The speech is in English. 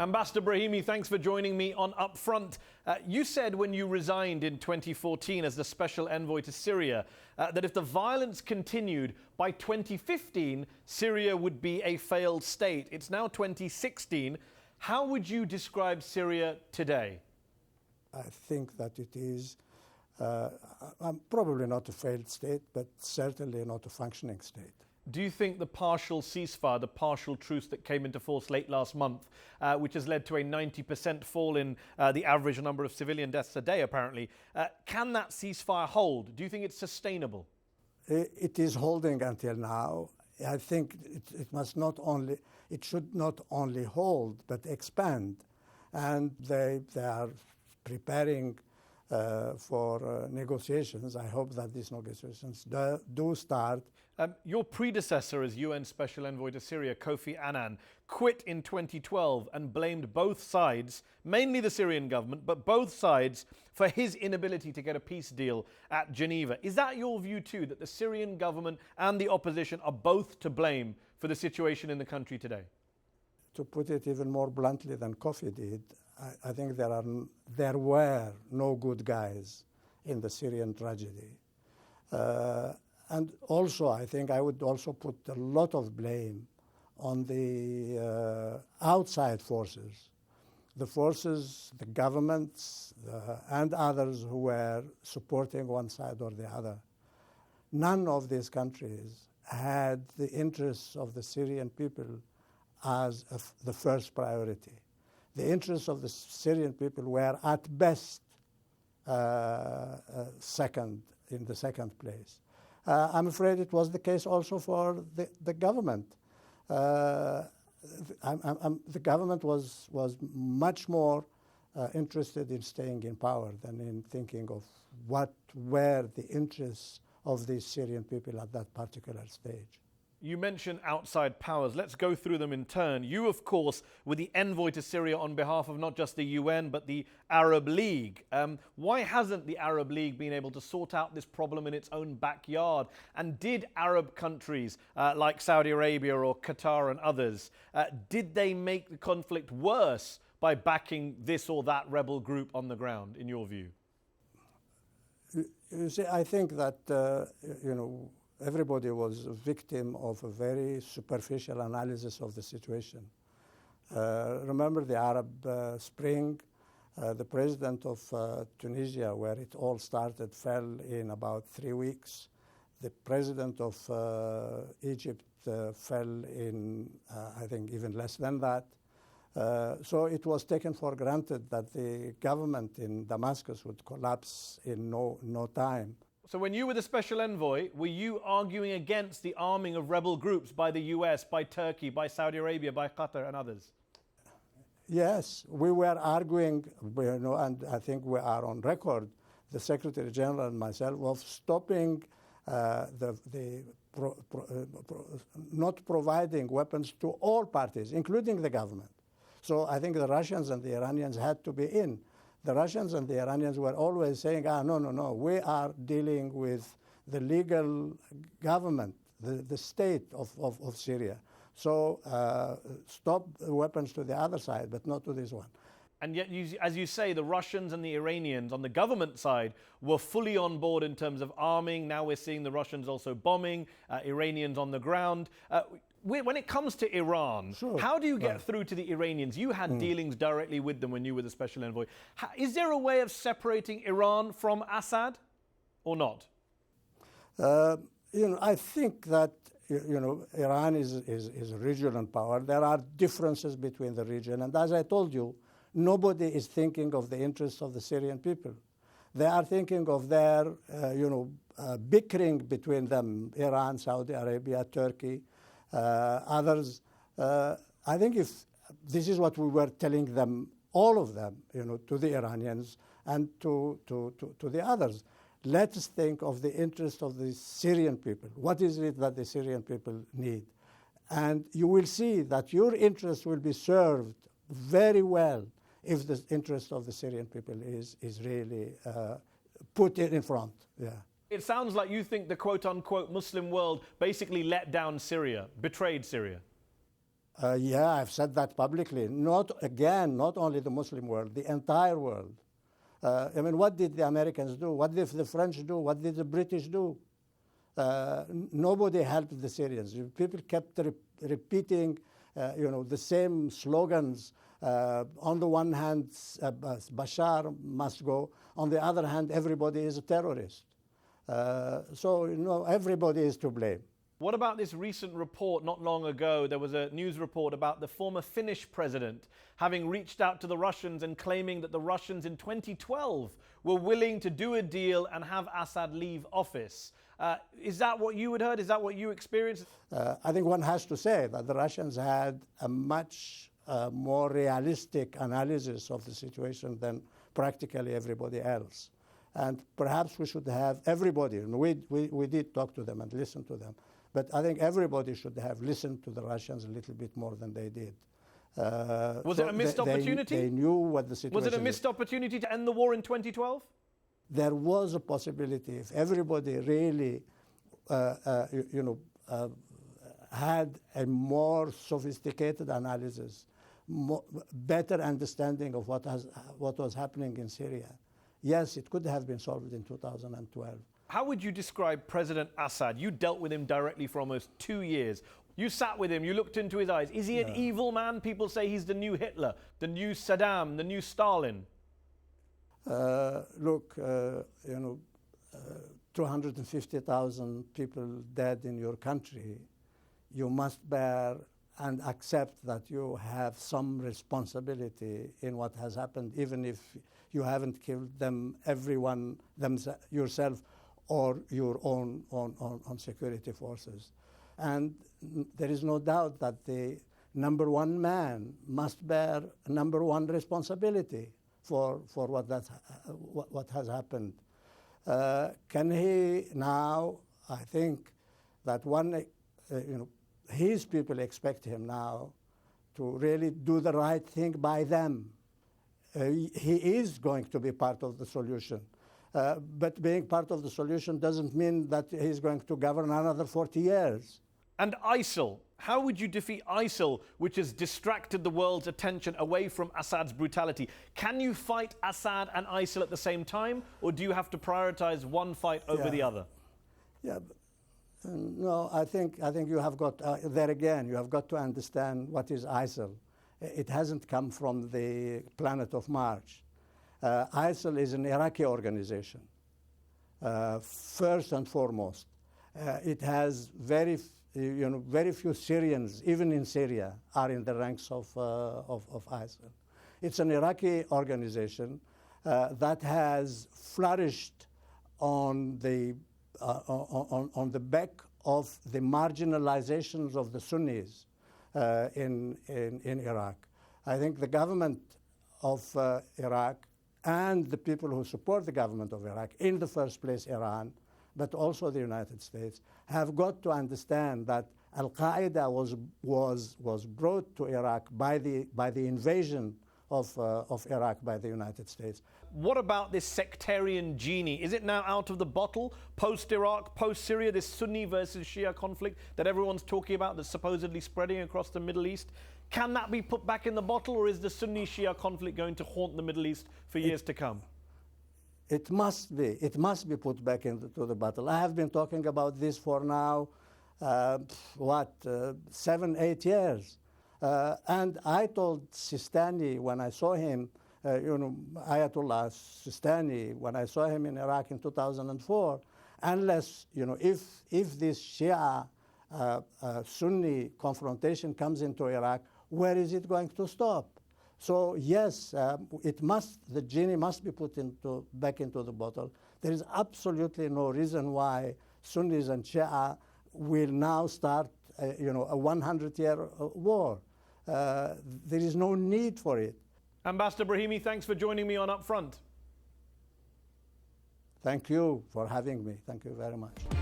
Ambassador Brahimi, thanks for joining me on UpFront. You said when you resigned in 2014 as the Special Envoy to Syria that if the violence continued, by 2015, Syria would be a failed state. It's now 2016. How would you describe Syria today? I think that it is probably not a failed state, but certainly not a functioning state. Do you think the partial ceasefire, the partial truce that came into force late last month, which has led to a 90% fall in the average number of civilian deaths a day, apparently, can that ceasefire hold? Do you think it's sustainable? It is holding until now. I think it should not only hold, but expand. And they are preparing for negotiations. I hope that these negotiations do start. Your predecessor as UN Special Envoy to Syria, Kofi Annan, quit in 2012 and blamed both sides, mainly the Syrian government, but both sides, for his inability to get a peace deal at Geneva. Is that your view too, that the Syrian government and the opposition are both to blame for the situation in the country today? To put it even more bluntly than Kofi did, I think there were no good guys in the Syrian tragedy. And also, I think I would also put a lot of blame on the outside forces, the governments, and others who were supporting one side or the other. None of these countries had the interests of the Syrian people as the first priority. The interests of the Syrian people were at best in the second place. I'm afraid it was the case also for the government. The government was much more interested in staying in power than in thinking of what were the interests of the Syrian people at that particular stage. You mentioned outside powers. Let's go through them in turn. You, of course, were the envoy to Syria on behalf of not just the UN, but the Arab League. Why hasn't the Arab League been able to sort out this problem in its own backyard? And did Arab countries like Saudi Arabia or Qatar and others, did they make the conflict worse by backing this or that rebel group on the ground, in your view? You see, I think that, everybody was a victim of a very superficial analysis of the situation. Remember the Arab Spring? The president of Tunisia, where it all started, fell in about 3 weeks. The president of Egypt fell in, I think, even less than that. So it was taken for granted that the government in Damascus would collapse in no time. So when you were the Special Envoy, were you arguing against the arming of rebel groups by the US, by Turkey, by Saudi Arabia, by Qatar and others? Yes, we were arguing, and I think we are on record, the Secretary General and myself, of stopping not providing weapons to all parties, including the government. So I think the Russians and the Iranians had to be in. The Russians and the Iranians were always saying, no, we are dealing with the legal government, the state of Syria. So stop the weapons to the other side, but not to this one. And yet, as you say, the Russians and the Iranians on the government side were fully on board in terms of arming. Now we're seeing the Russians also bombing, Iranians on the ground. When it comes to Iran, sure, how do you get through to the Iranians? You had dealings directly with them when you were the Special Envoy. Is there a way of separating Iran from Assad or not? I think that Iran is a regional power. There are differences between the region. And as I told you, nobody is thinking of the interests of the Syrian people. They are thinking of their bickering between them, Iran, Saudi Arabia, Turkey, others. I think if this is what we were telling them, all of them, to the Iranians and to the others. Let's think of the interest of the Syrian people. What is it that the Syrian people need? And you will see that your interest will be served very well if the interest of the Syrian people is really put in front. Yeah. It sounds like you think the quote-unquote Muslim world basically let down Syria, betrayed Syria. Yeah, I've said that publicly. Not only the Muslim world, the entire world. I mean, what did the Americans do? What did the French do? What did the British do? Nobody helped the Syrians. People kept repeating, the same slogans. On the one hand, Bashar must go. On the other hand, everybody is a terrorist. So, everybody is to blame. What about this recent report not long ago? There was a news report about the former Finnish president having reached out to the Russians and claiming that the Russians in 2012 were willing to do a deal and have Assad leave office. Is that what you had heard? Is that what you experienced? I think one has to say that the Russians had a much more realistic analysis of the situation than practically everybody else. And perhaps we should have everybody, and we did talk to them and listen to them, but I think everybody should have listened to the Russians a little bit more than they did. Was it a missed opportunity? They knew what the situation was. Was it a missed opportunity to end the war in 2012? There was a possibility if everybody really, had a more sophisticated analysis, better understanding of what was happening in Syria. Yes, it could have been solved in 2012. How would you describe President Assad? You dealt with him directly for almost 2 years. You sat with him, you looked into his eyes. Is he an evil man? People say he's the new Hitler, the new Saddam, the new Stalin. Look, 250,000 people dead in your country. You must bear and accept that you have some responsibility in what has happened, even if you haven't killed them, everyone, yourself, or your own security forces. And there is no doubt that the number one man must bear number one responsibility for what has happened. Can he now? I think that his people expect him now to really do the right thing by them. He is going to be part of the solution. But being part of the solution doesn't mean that he's going to govern another 40 years. And ISIL. How would you defeat ISIL, which has distracted the world's attention away from Assad's brutality? Can you fight Assad and ISIL at the same time, or do you have to prioritize one fight over the other? Yeah. No, I think you have got, there again, you have got to understand what is ISIL. It hasn't come from the planet of Mars. ISIL is an Iraqi organization, first and foremost. It has very few Syrians, even in Syria, are in the ranks of ISIL. It's an Iraqi organization that has flourished on the back of the marginalizations of the Sunnis in Iraq. I think the government of Iraq and the people who support the government of Iraq, in the first place Iran, but also the United States, have got to understand that al-Qaeda was brought to Iraq by the invasion of Iraq by the United States. What about this sectarian genie? Is it now out of the bottle, post-Iraq, post-Syria, this Sunni versus Shia conflict that everyone's talking about that's supposedly spreading across the Middle East? Can that be put back in the bottle, or is the Sunni-Shia conflict going to haunt the Middle East for years to come? It must be put back into the bottle. I have been talking about this for now, 7, 8 years. And I told Sistani when I saw him, Ayatollah Sistani, when I saw him in Iraq in 2004, unless, if this Shia Sunni confrontation comes into Iraq, where is it going to stop? So yes, the genie must be put back into the bottle. There is absolutely no reason why Sunnis and Shia will now start, a 100-year war. There is no need for it. Ambassador Brahimi, thanks for joining me on UpFront. Thank you for having me. Thank you very much.